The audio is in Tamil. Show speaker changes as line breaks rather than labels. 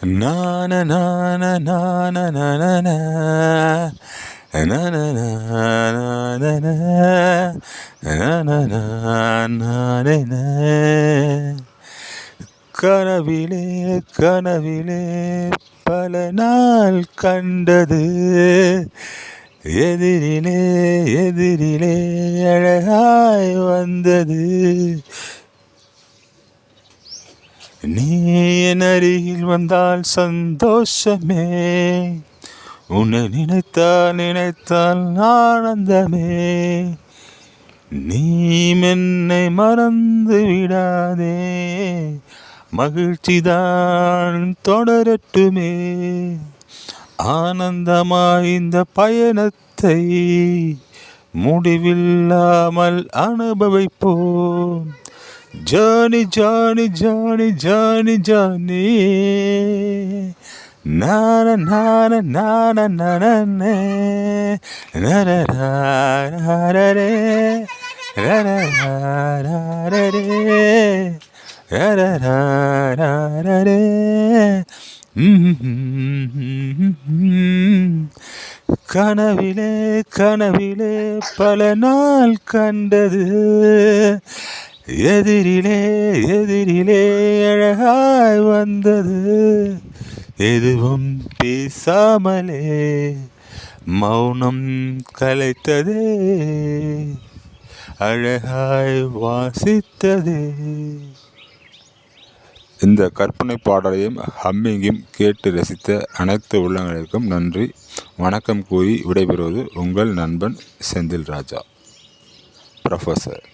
Na na na na na na na na na na na na na na na na na. கனவிலே கனவிலே பல நாள் கண்டது, எதிரிலே எதிரிலே அழகாய் வந்தது. நீ என் அருகில் வந்தால் சந்தோஷமே, உன்னை நினைத்தால் நினைத்தால் ஆனந்தமே. நீ என்னை மறந்து விடாதே, மகிழ்ச்சிதான் தொடரட்டுமே. ஆனந்தமாய் இந்த பயணத்தை முடிவில்லாமல் அனுபவிப்போம். Johnny, Johnny, Johnny, Johnny, Johnny. Na na na na na na na na na na na na na re ra ra ra ra re ra ra ra ra re. கனவிலே கனவிலே பல நாள் கண்டது, எதிரிலே எதிரிலே அழகாய் வந்தது. எதுவும் பேசாமலே மௌனம் கலைத்ததே, அழகாய் வாசித்ததே. இந்த கற்பனை பாடலையும் ஹம்மிங்கையும் கேட்டு ரசித்த அனைத்து உள்ளங்களுக்கும் நன்றி, வணக்கம் கூறி விடைபெறுவது உங்கள் நண்பன் செந்தில் ராஜா, ப்ரொஃபஸர்.